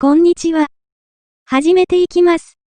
こんにちは。始めていきます。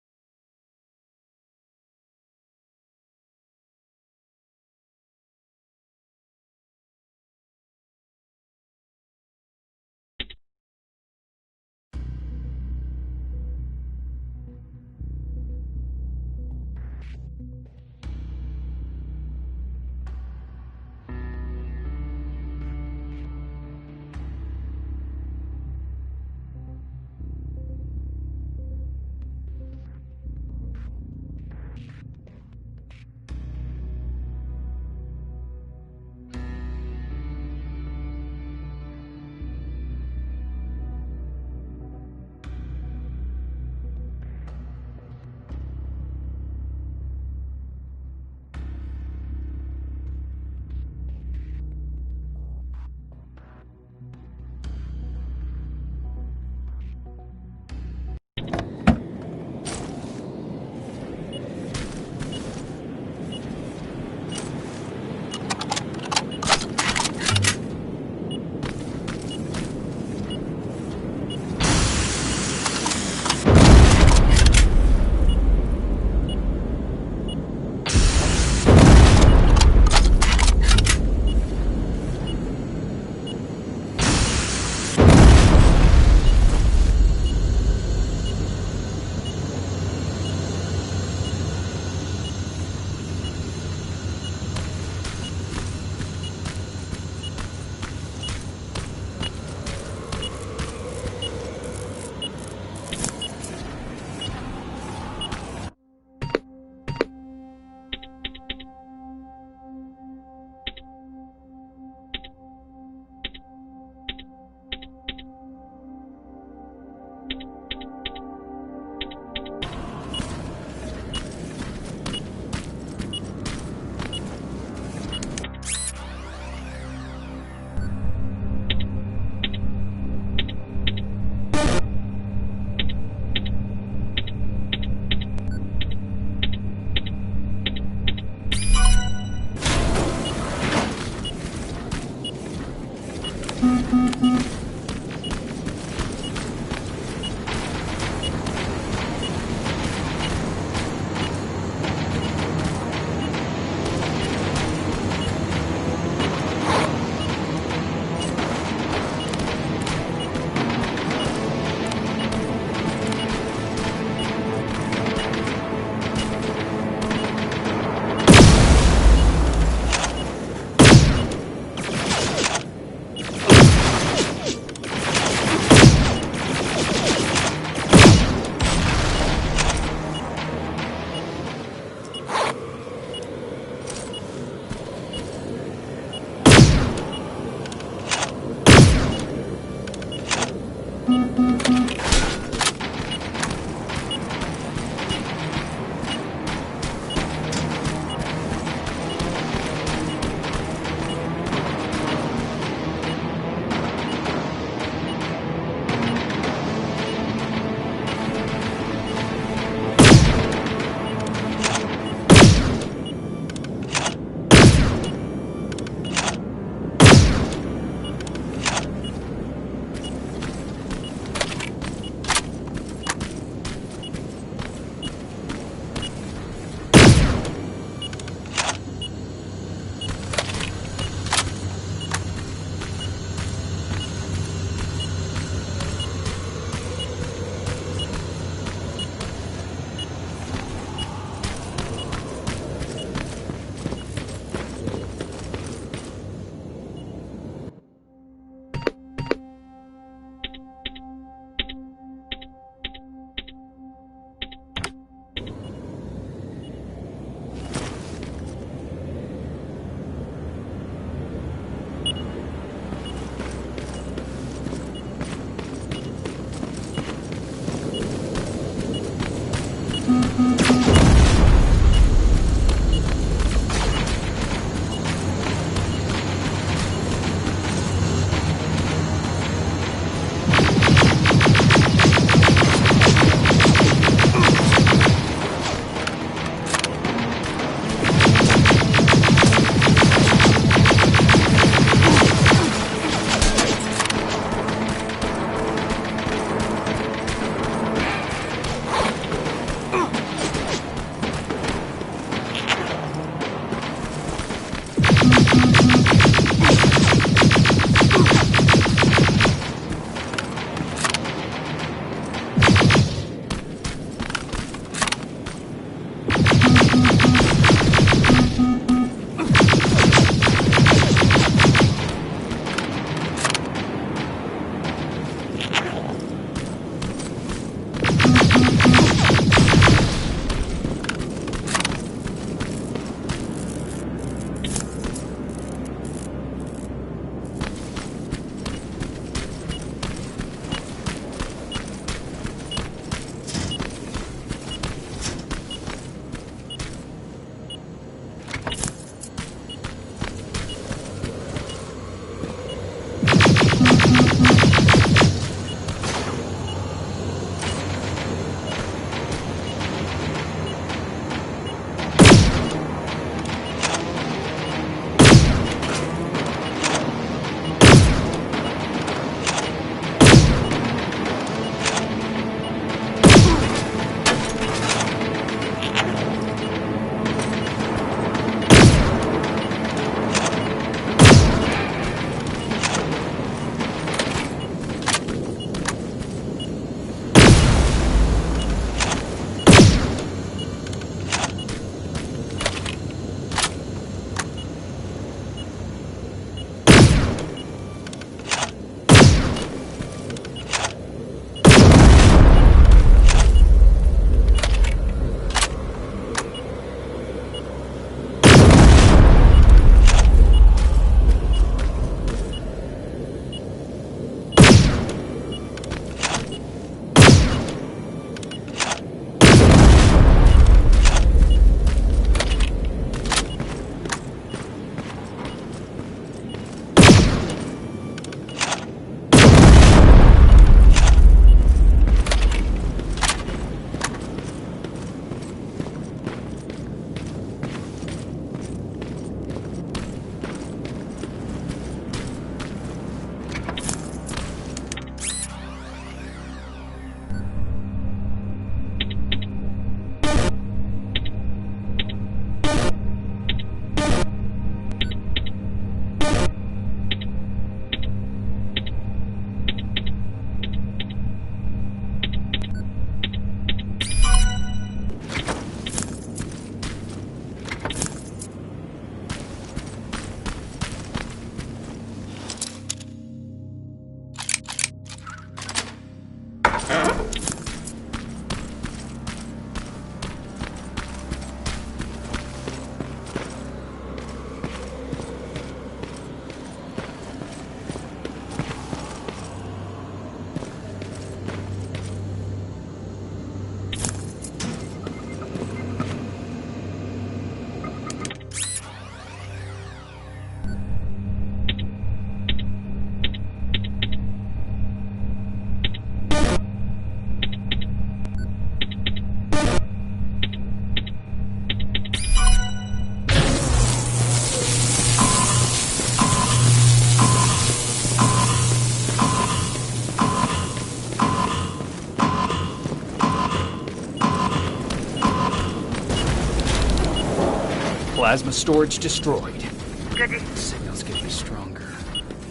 Plasma storage destroyed. Good. The signal's getting stronger.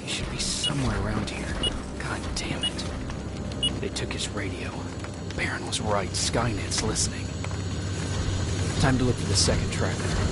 He should be somewhere around here. God damn it. They took his radio. Baron was right. Skynet's listening. Time to look for the second tracker.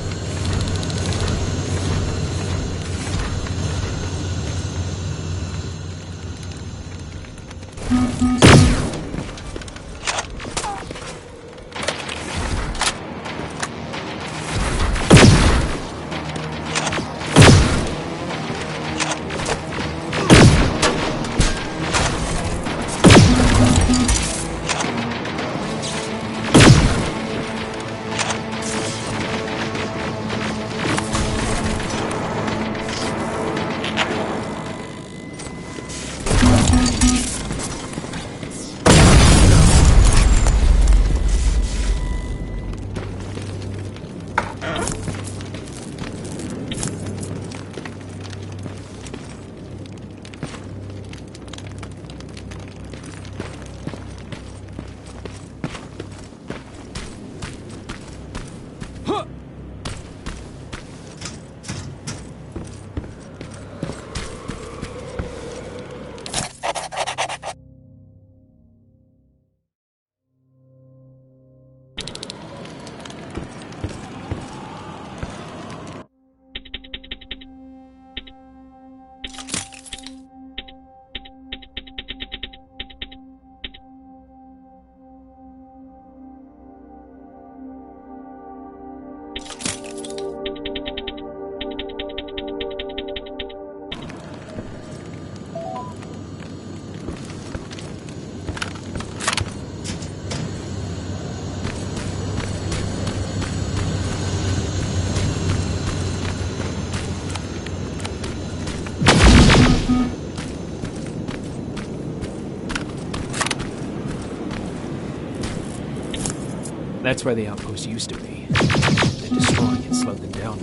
That's where the outpost used to be. They're destroying it slowed them down.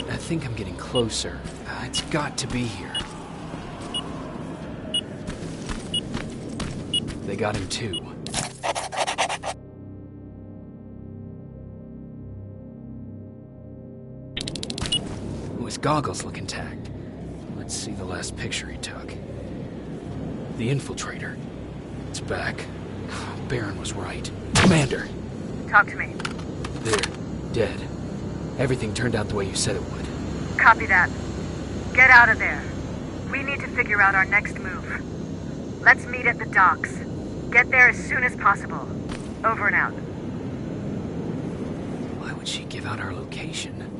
I think I'm getting closer. It's got to be here. They got him too. His goggles look intact. Let's see the last picture he took. The infiltrator. It's back. Baron was right. Commander! Talk to me. They're dead. Everything turned out the way you said it would. Copy that. Get out of there. We need to figure out our next move. Let's meet at the docks. Get there as soon as possible. Over and out. Why would she give out our location?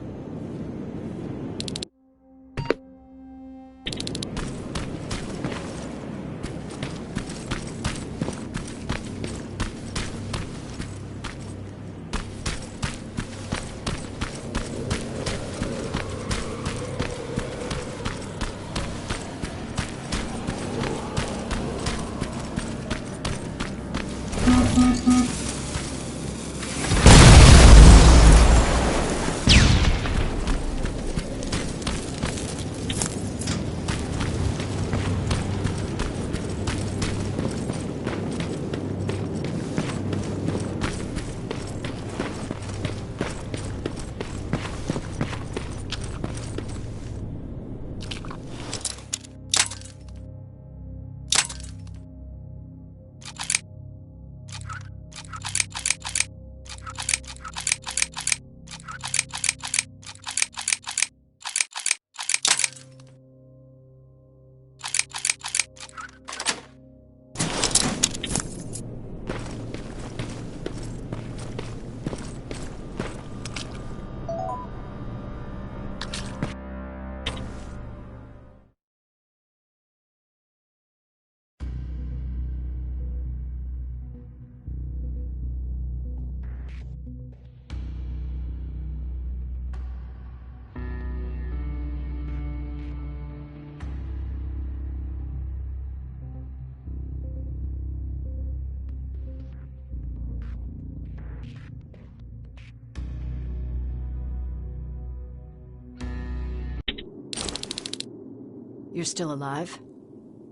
You're still alive?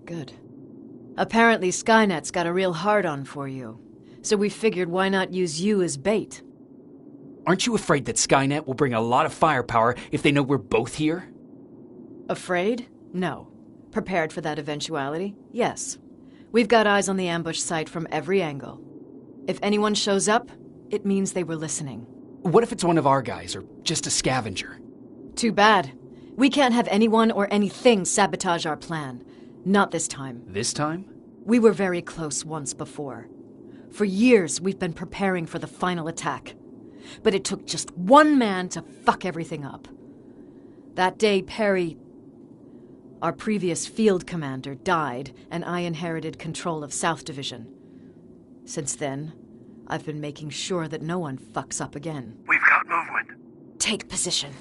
Good. Apparently Skynet's got a real hard-on for you, so we figured why not use you as bait. Aren't you afraid that Skynet will bring a lot of firepower if they know we're both here? Afraid? No. Prepared for that eventuality? Yes. We've got eyes on the ambush site from every angle. If anyone shows up, it means they were listening. What if it's one of our guys, or just a scavenger? Too bad. We can't have anyone or anything sabotage our plan. Not this time. This time? We were very close once before. For years, we've been preparing for the final attack. But it took just one man to fuck everything up. That day, Perry, our previous field commander, died, and I inherited control of South Division. Since then, I've been making sure that no one fucks up again. We've got movement. Take position.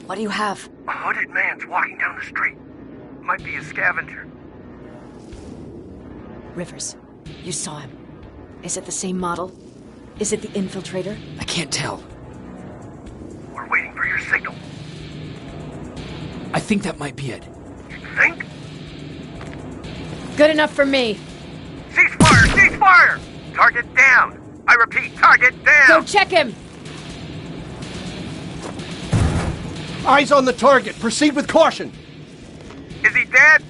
What do you have? A hooded man's walking down the street. Might be a scavenger. Rivers, you saw him. Is it the same model? Is it the infiltrator? I can't tell. We're waiting for your signal. I think that might be it. You think? Good enough for me. Cease fire! Cease fire! Target down! I repeat, target down! Go check him! Eyes on the target. Proceed with caution. Is he dead?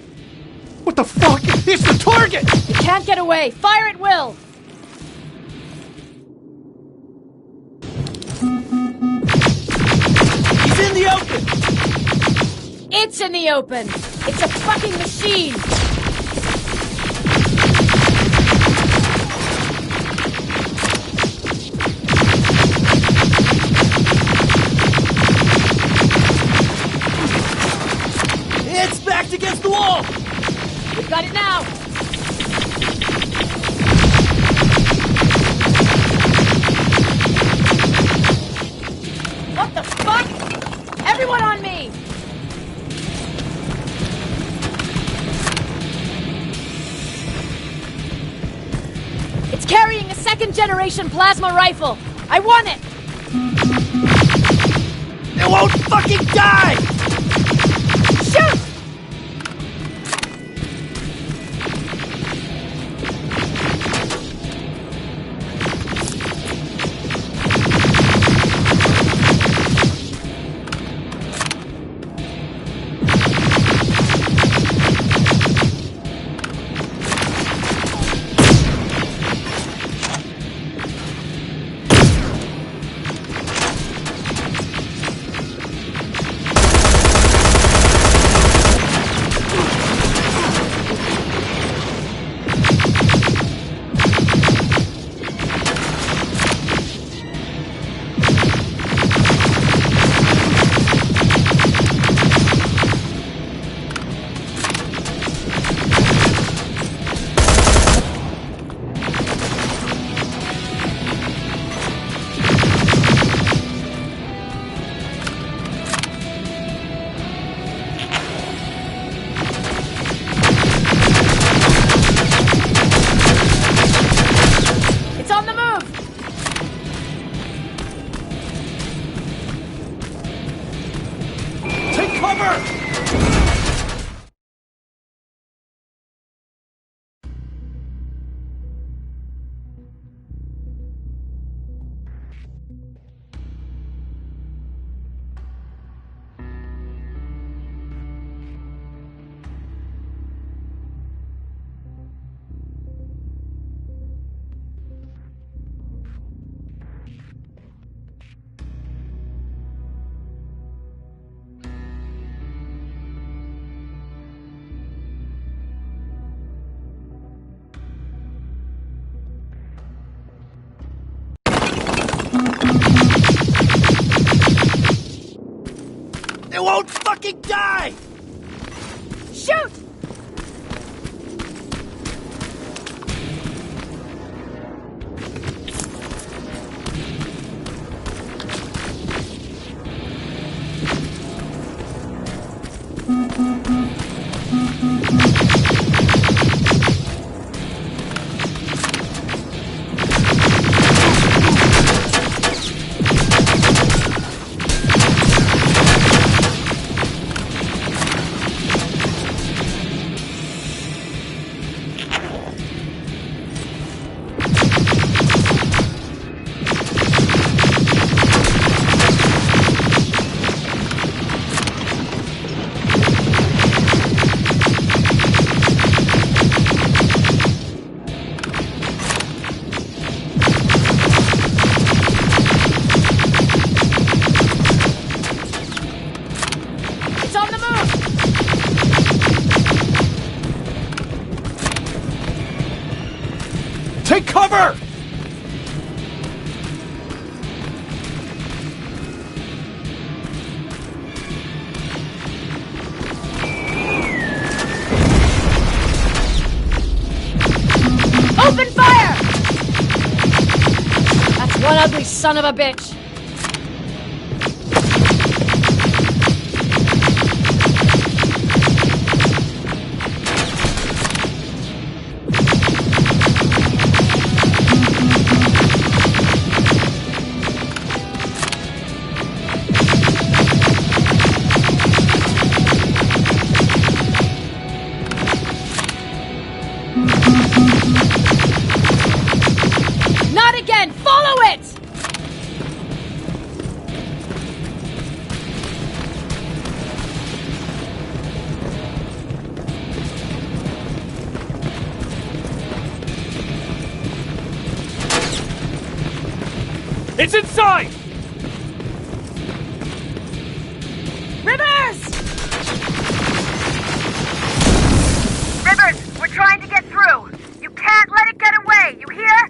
What the fuck? It's the target! You can't get away! Fire at will! He's in the open! It's in the open! It's a fucking machine! It's backed against the wall! We've got it now! What the fuck? Everyone on me! It's carrying a second-generation plasma rifle! I want it! It won't fucking die! Shoot! It won't fucking die! Shoot! Take cover! Open fire! That's one ugly son of a bitch. Not again! Follow it! It's inside! Rivers! Rivers, we're trying to get through. You can't let it get away, you hear?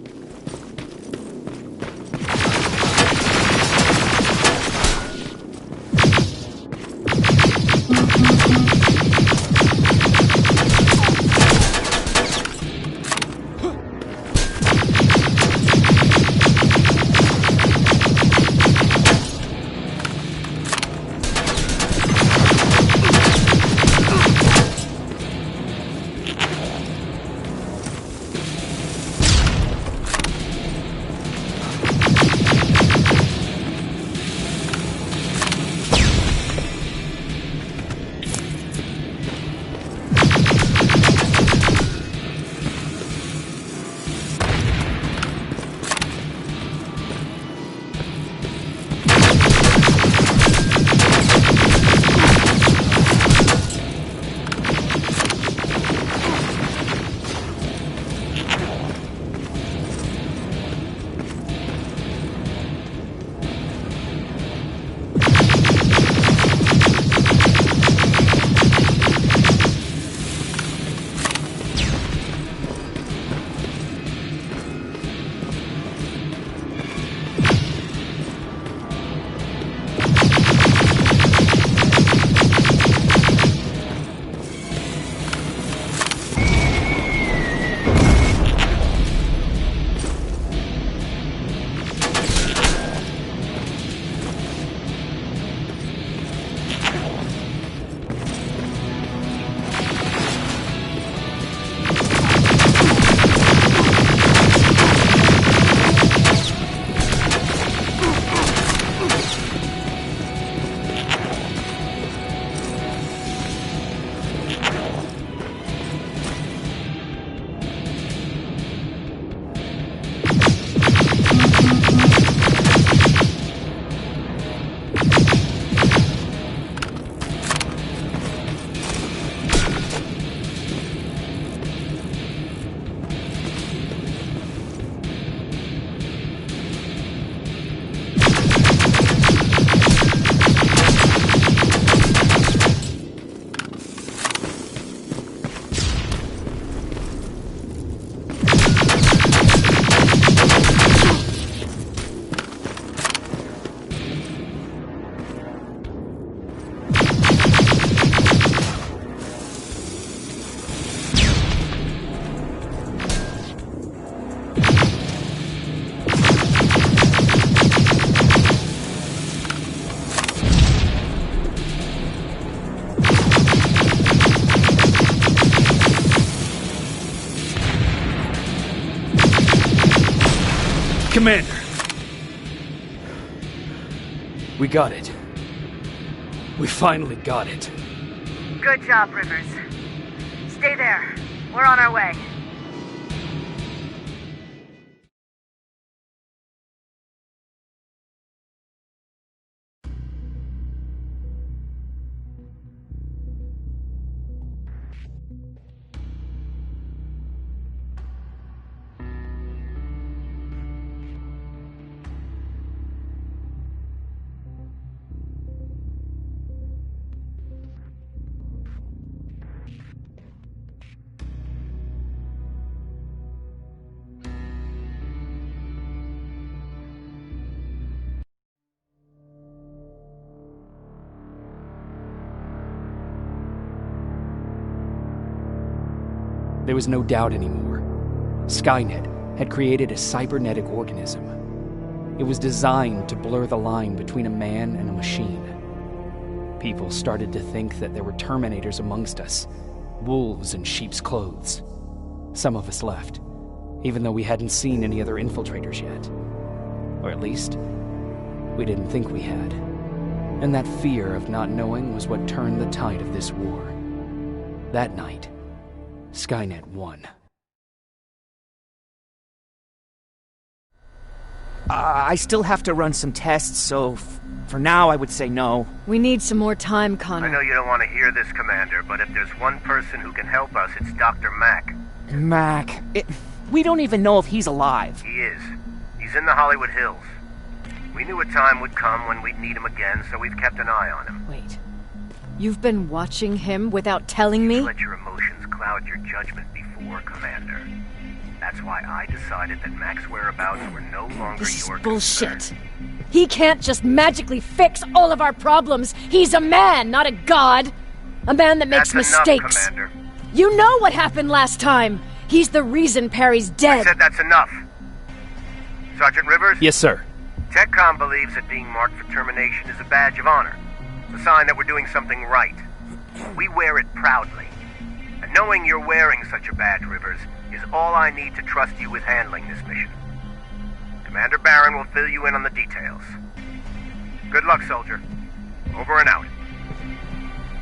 Commander. We got it. We finally got it. Good job, Rivers. Stay there. We're on our way. There was no doubt anymore. Skynet had created a cybernetic organism. It was designed to blur the line between a man and a machine. People started to think that there were Terminators amongst us, wolves in sheep's clothes. Some of us left, even though we hadn't seen any other infiltrators yet. Or at least, we didn't think we had. And that fear of not knowing was what turned the tide of this war. That night, Skynet won. I still have to run some tests, so for now I would say no. We need some more time, Connor. I know you don't want to hear this, Commander, but if there's one person who can help us, it's Dr. Mack. Mac, we don't even know if he's alive. He is. He's in the Hollywood Hills. We knew a time would come when we'd need him again, so we've kept an eye on him. Wait. You've been watching him without telling me? Let your emotions cloud your judgment before, Commander. That's why I decided that Mac's whereabouts were no longer This is your bullshit. concern. He can't just magically fix all of our problems. He's a man, not a god. A man that makes That's mistakes. enough, Commander. You know what happened last time. He's the reason Perry's I dead. said that's enough. Sergeant Rivers? Yes, sir. TechCom believes that being marked for termination is a badge of honor. A sign that we're doing something right. We wear it proudly. And knowing you're wearing such a badge, Rivers, is all I need to trust you with handling this mission. Commander Barron will fill you in on the details. Good luck, soldier. Over and out.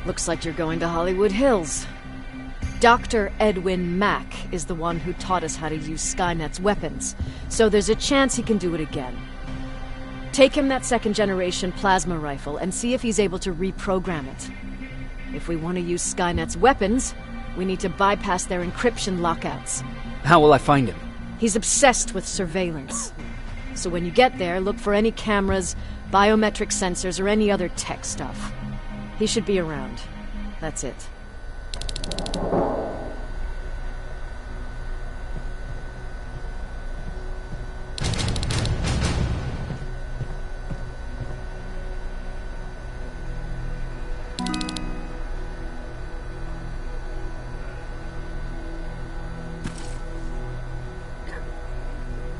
Looks like you're going to Hollywood Hills. Dr. Edwin Mack is the one who taught us how to use Skynet's weapons, so there's a chance he can do it again. Take him that second-generation plasma rifle and see if he's able to reprogram it. If we want to use Skynet's weapons, we need to bypass their encryption lockouts. How will I find him? He's obsessed with surveillance. So when you get there, look for any cameras, biometric sensors, or any other tech stuff. He should be around. That's it.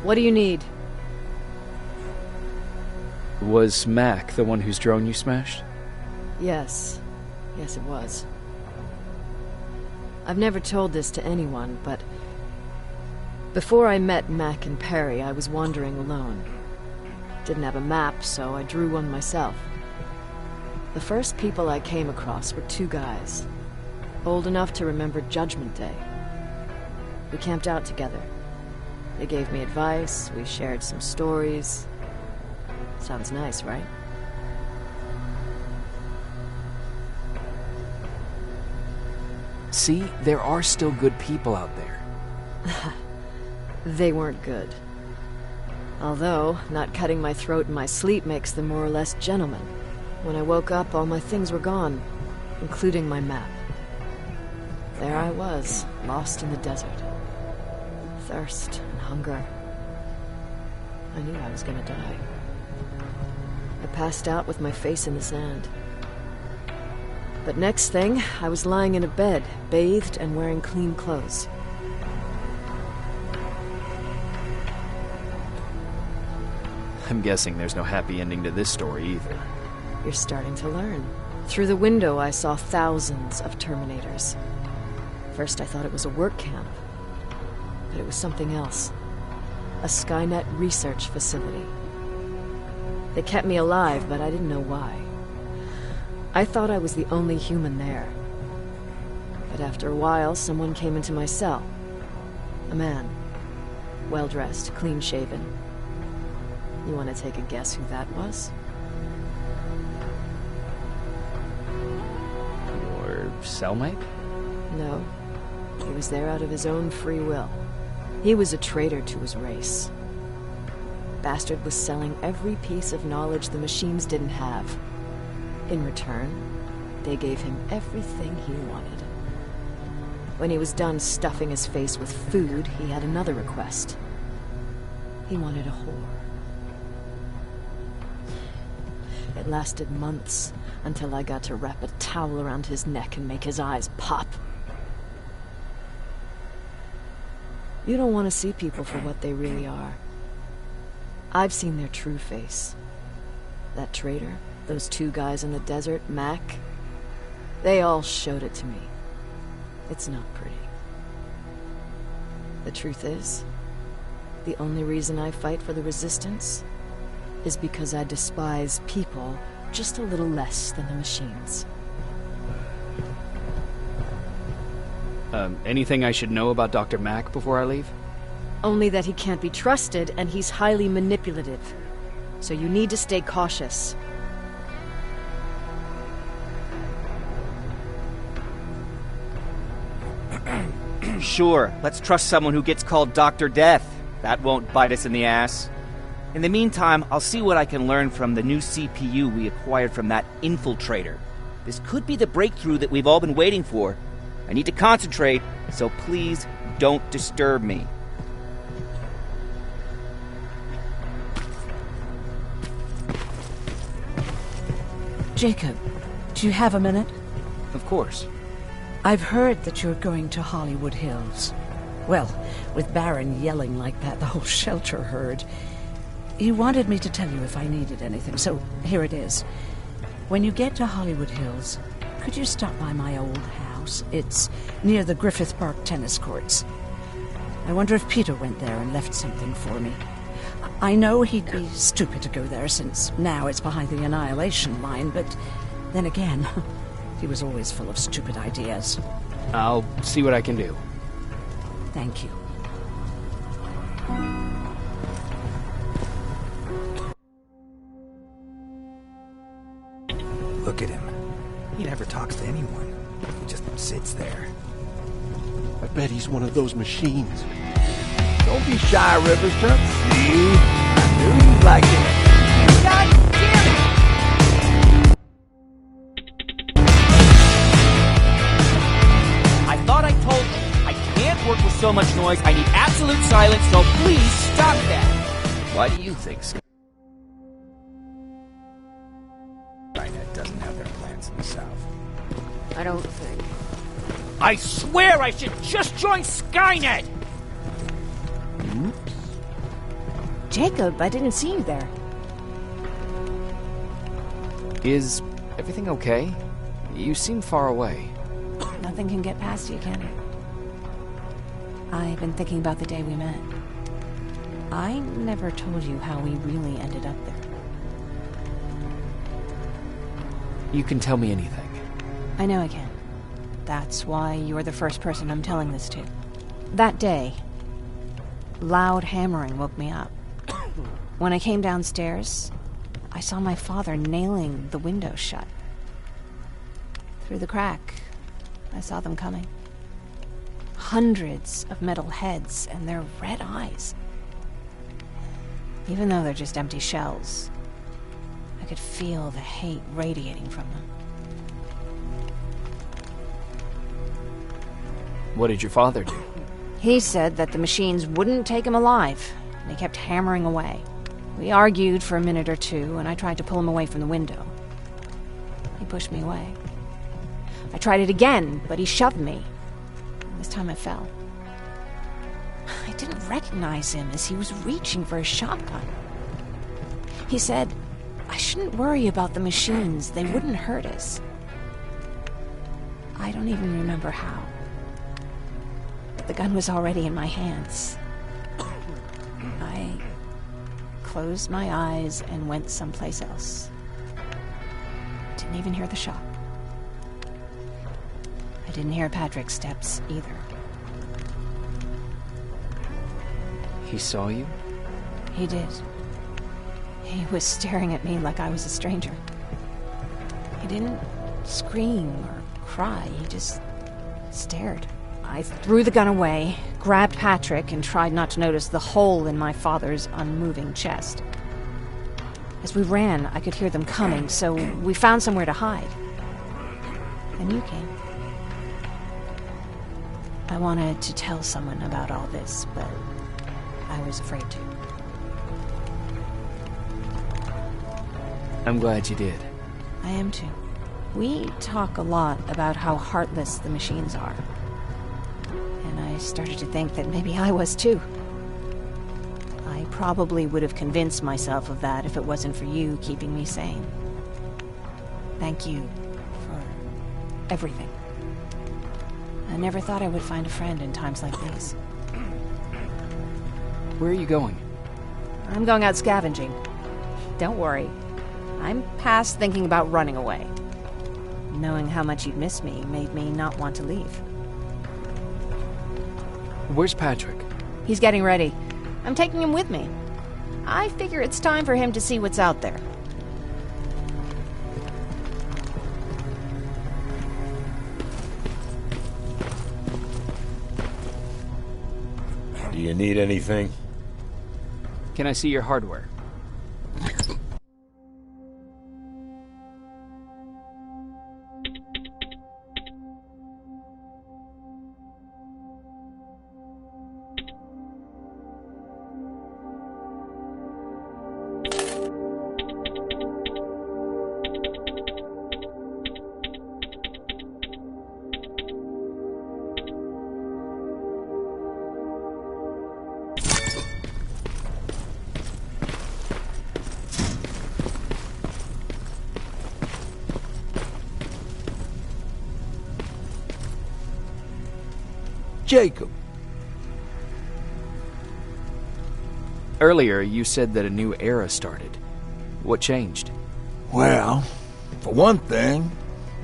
What do you need? Was Mac the one whose drone you smashed? Yes. Yes, it was. I've never told this to anyone, but before I met Mac and Perry, I was wandering alone. Didn't have a map, so I drew one myself. The first people I came across were two guys, old enough to remember Judgment Day. We camped out together. They gave me advice, we shared some stories. Sounds nice, right? See, there are still good people out there. They weren't good. Although, not cutting my throat in my sleep makes them more or less gentlemen. When I woke up, all my things were gone, including my map. There I was, lost in the desert. Thirst and hunger. I knew I was gonna die. I passed out with my face in the sand. But next thing, I was lying in a bed, bathed and wearing clean clothes. I'm guessing there's no happy ending to this story either. You're starting to learn. Through the window, I saw thousands of Terminators. First, I thought it was a work camp. But it was something else. A Skynet research facility. They kept me alive, but I didn't know why. I thought I was the only human there. But after a while, someone came into my cell. A man. Well-dressed, clean-shaven. You want to take a guess who that was? Your cellmate? No. He was there out of his own free will. He was a traitor to his race. Bastard was selling every piece of knowledge the machines didn't have. In return, they gave him everything he wanted. When he was done stuffing his face with food, he had another request. He wanted a whore. It lasted months, until I got to wrap a towel around his neck and make his eyes pop. You don't want to see people for what they really are. I've seen their true face. That traitor, those two guys in the desert, Mac, they all showed it to me. It's not pretty. The truth is, the only reason I fight for the Resistance is because I despise people just a little less than the machines. Anything I should know about Dr. Mack before I leave? Only that he can't be trusted and he's highly manipulative. So you need to stay cautious. Sure, let's trust someone who gets called Dr. Death. That won't bite us in the ass. In the meantime, I'll see what I can learn from the new CPU we acquired from that infiltrator. This could be the breakthrough that we've all been waiting for. I need to concentrate, so please don't disturb me. Jacob, do you have a minute? Of course. I've heard that you're going to Hollywood Hills. Well, with Baron yelling like that, the whole shelter heard. He wanted me to tell you if I needed anything, so here it is. When you get to Hollywood Hills, could you stop by my old house? It's near the Griffith Park tennis courts. I wonder if Peter went there and left something for me. I know he'd be stupid to go there, since now it's behind the Annihilation line, but then again, he was always full of stupid ideas. I'll see what I can do. Thank you. Look at him. He never talks to anyone. He just sits there. I bet he's one of those machines. Don't be shy, Rivers. See? I knew you'd like it. God damn it! I thought I told you, I can't work with so much noise. I need absolute silence, so please stop that. Why do you think Skynet doesn't have their plants in the South? I don't think. I swear I should just join Skynet! Oops. Jacob, I didn't see you there. Is everything okay? You seem far away. Nothing can get past you, can it? I've been thinking about the day we met. I never told you how we really ended up there. You can tell me anything. I know I can. That's why you're the first person I'm telling this to. That day, loud hammering woke me up. When I came downstairs, I saw my father nailing the window shut. Through the crack, I saw them coming. Hundreds of metal heads and their red eyes. Even though they're just empty shells, I could feel the hate radiating from them. What did your father do? He said that the machines wouldn't take him alive, and he kept hammering away. We argued for a minute or two, and I tried to pull him away from the window. He pushed me away. I tried it again, but he shoved me. This time I fell. I didn't recognize him as he was reaching for his shotgun. He said, I shouldn't worry about the machines. They wouldn't hurt us. I don't even remember how. But the gun was already in my hands. I closed my eyes and went someplace else. Didn't even hear the shot. I didn't hear Patrick's steps either. He saw you? He did. He was staring at me like I was a stranger. He didn't scream or cry, he just stared. I threw the gun away, grabbed Patrick, and tried not to notice the hole in my father's unmoving chest. As we ran, I could hear them coming, so we found somewhere to hide. And you came. I wanted to tell someone about all this, but I was afraid to. I'm glad you did. I am too. We talk a lot about how heartless the machines are. And I started to think that maybe I was too. I probably would have convinced myself of that if it wasn't for you keeping me sane. Thank you for everything. I never thought I would find a friend in times like these. Where are you going? I'm going out scavenging. Don't worry. I'm past thinking about running away. Knowing how much you'd miss me made me not want to leave. Where's Patrick? He's getting ready. I'm taking him with me. I figure it's time for him to see what's out there. Do you need anything? Can I see your hardware? Jacob. Earlier, you said that a new era started. What changed? Well, for one thing,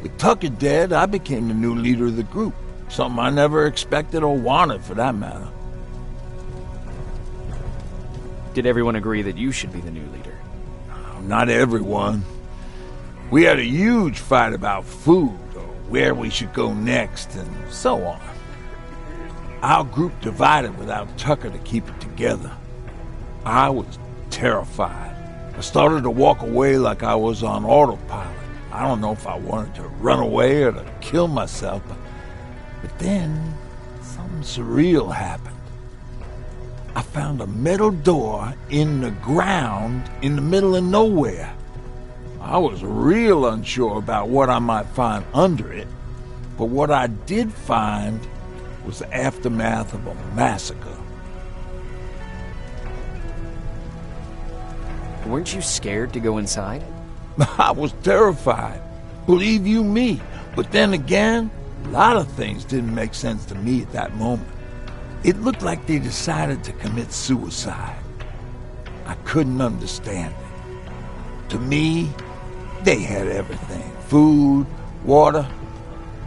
with Tucker dead, I became the new leader of the group. Something I never expected or wanted, for that matter. Did everyone agree that you should be the new leader? Not everyone. We had a huge fight about food, or where we should go next, and so on. Our group divided without Tucker to keep it together. I was terrified. I started to walk away like I was on autopilot. I don't know if I wanted to run away or to kill myself, but then something surreal happened. I found a metal door in the ground in the middle of nowhere. I was real unsure about what I might find under it, but what I did find was the aftermath of a massacre. Weren't you scared to go inside? I was terrified, believe you me. But then again, a lot of things didn't make sense to me at that moment. It looked like they decided to commit suicide. I couldn't understand it. To me, they had everything. Food, water.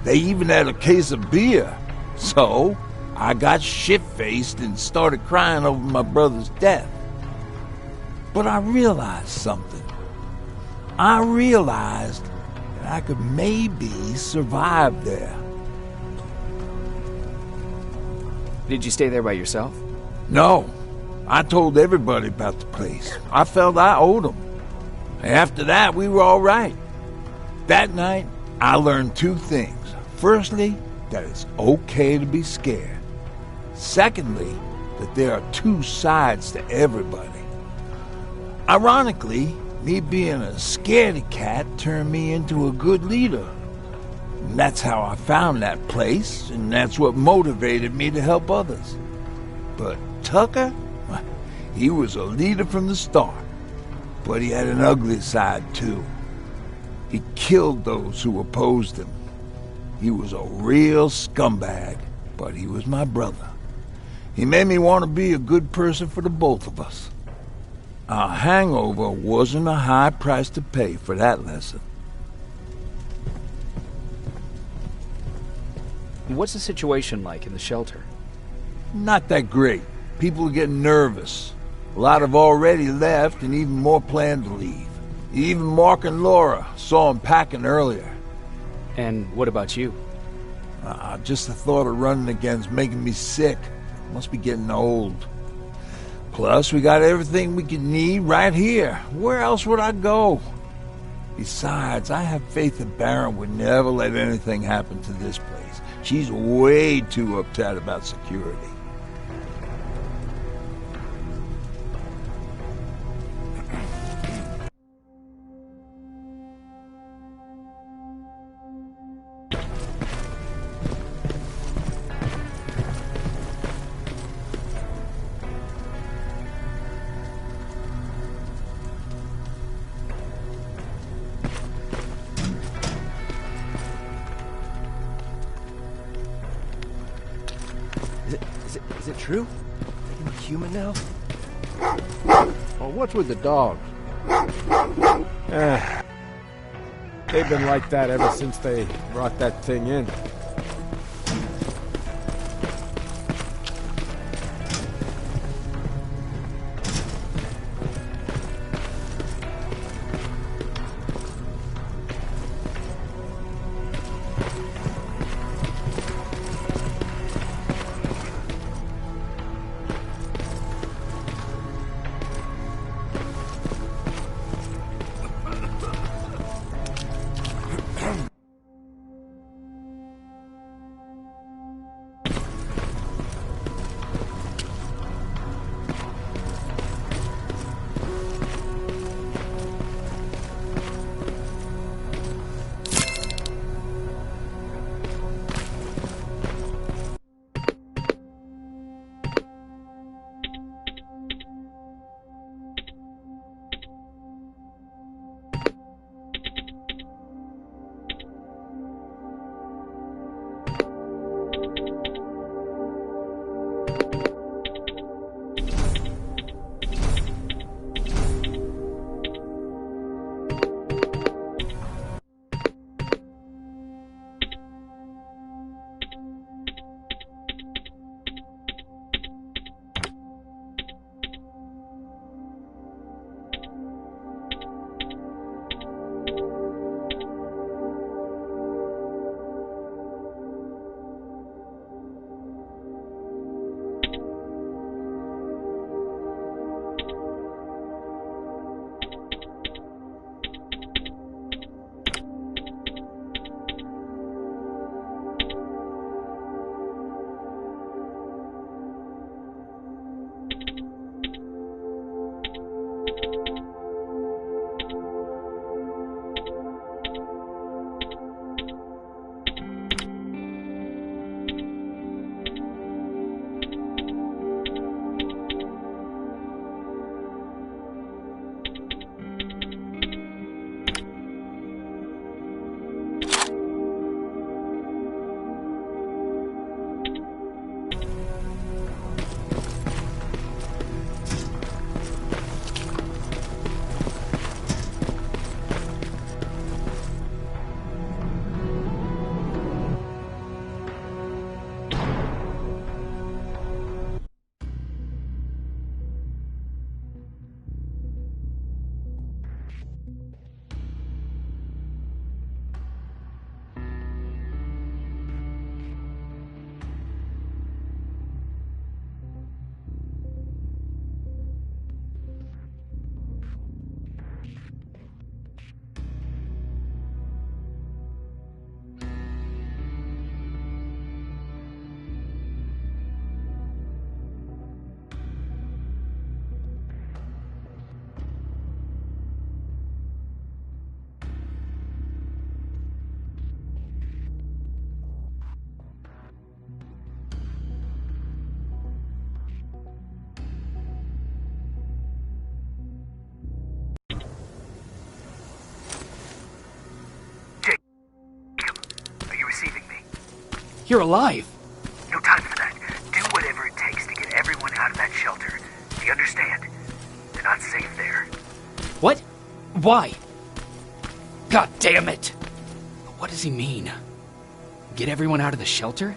They even had a case of beer. So, I got shit-faced and started crying over my brother's death. But I realized something. I realized that I could maybe survive there. Did you stay there by yourself? No. I told everybody about the place. I felt I owed them. After that, we were all right. That night, I learned two things. Firstly, that it's okay to be scared. Secondly, that there are two sides to everybody. Ironically, me being a scaredy cat turned me into a good leader. And that's how I found that place, and that's what motivated me to help others. But Tucker, he was a leader from the start. But he had an ugly side, too. He killed those who opposed him. He was a real scumbag, but he was my brother. He made me want to be a good person for the both of us. Our hangover wasn't a high price to pay for that lesson. What's the situation like in the shelter? Not that great. People are getting nervous. A lot have already left, and even more plan to leave. Even Mark and Laura saw him packing earlier. And what about you? Just the thought of running again's making me sick. Must be getting old. Plus, we got everything we could need right here. Where else would I go? Besides, I have faith that Baron would never let anything happen to this place. She's way too uptight about security. true? You're human now? Well, what's with the dogs? They've been like that ever since they brought that thing in. You're alive! No time for that. Do whatever it takes to get everyone out of that shelter. Do you understand? They're not safe there. What? Why? God damn it! What does he mean? Get everyone out of the shelter?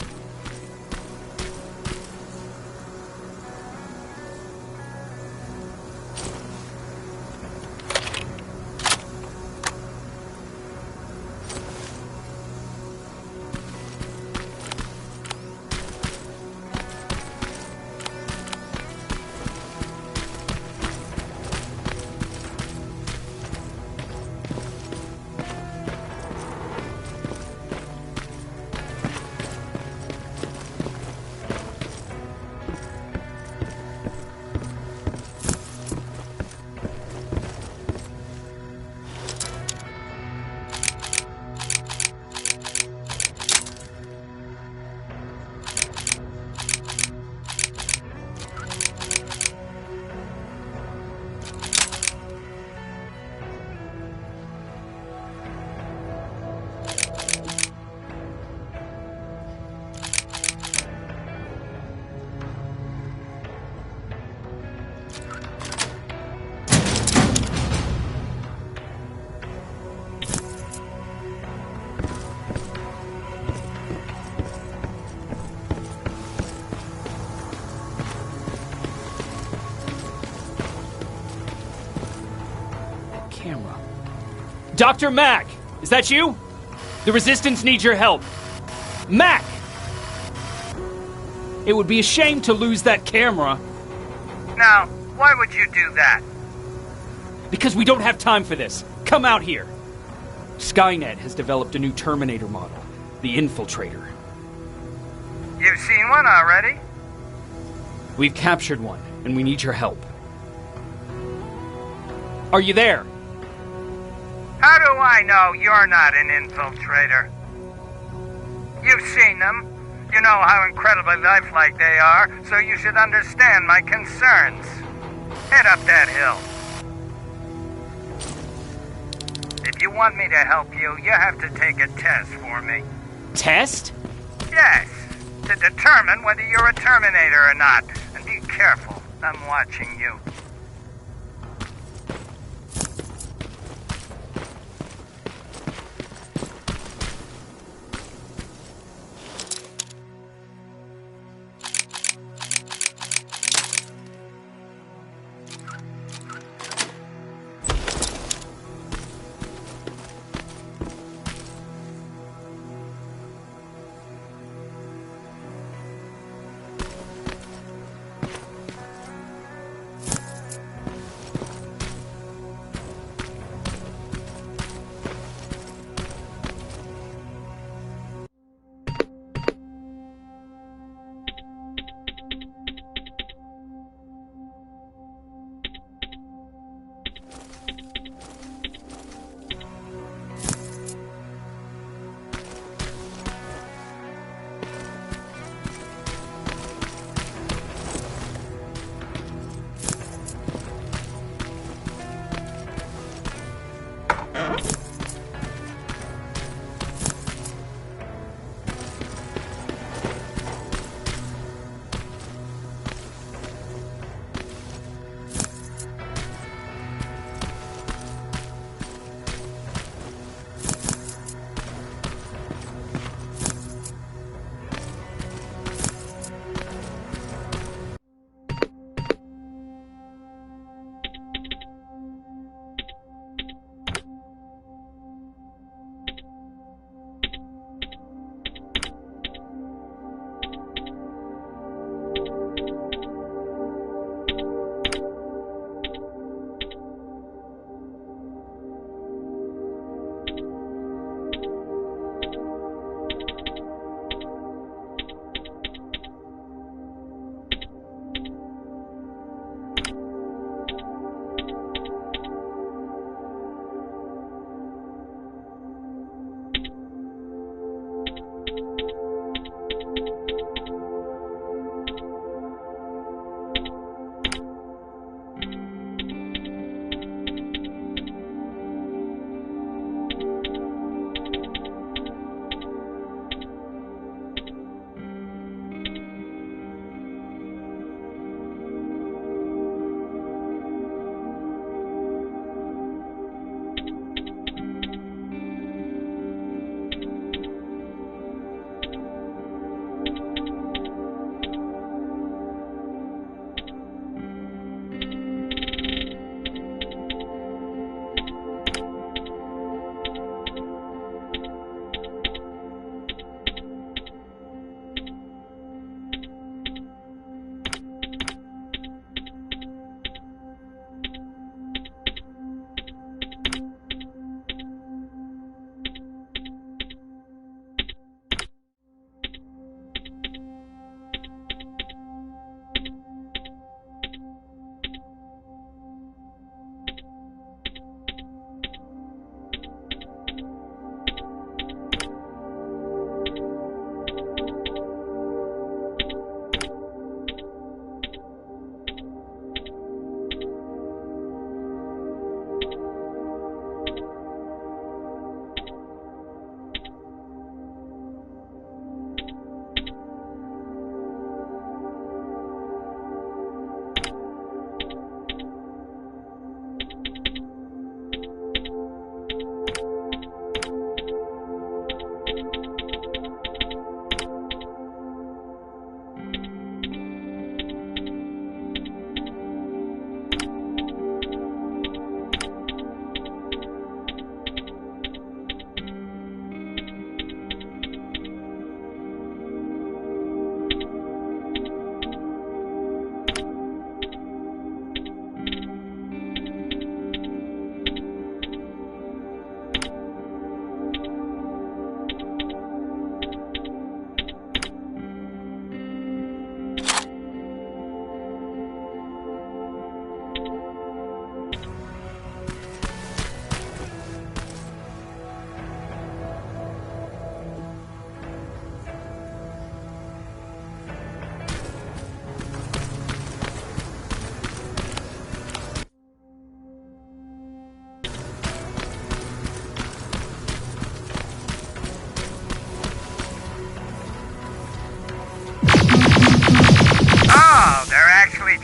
Dr. Mac! Is that you? The Resistance needs your help. Mac! It would be a shame to lose that camera. Now, why would you do that? Because we don't have time for this. Come out here. Skynet has developed a new Terminator model, the Infiltrator. You've seen one already? We've captured one, and we need your help. Are you there? How do I know you're not an infiltrator? You've seen them. You know how incredibly lifelike they are, so you should understand my concerns. Head up that hill. If you want me to help you, you have to take a test for me. Test? Yes, to determine whether you're a Terminator or not. And be careful, I'm watching you.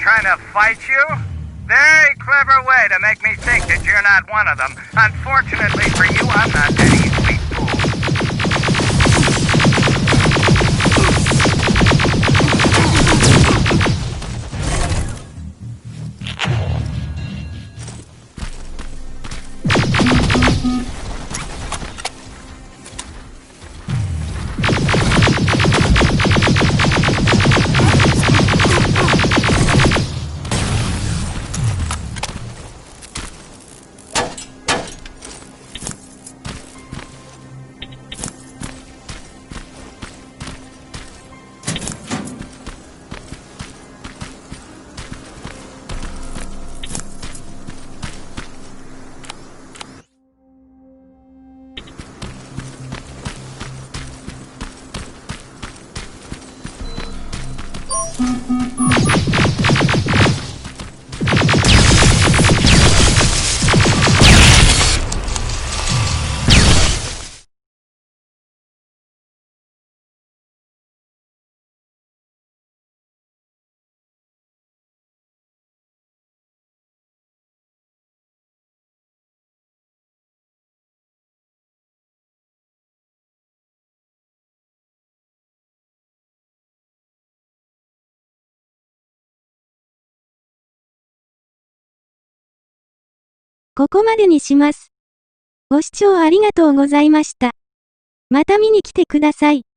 trying to fight you? Very clever way to make me think that you're not one of them. Unfortunately for you, I'm not that easily fooled.ここまでにします。ご視聴ありがとうございました。また見に来てください。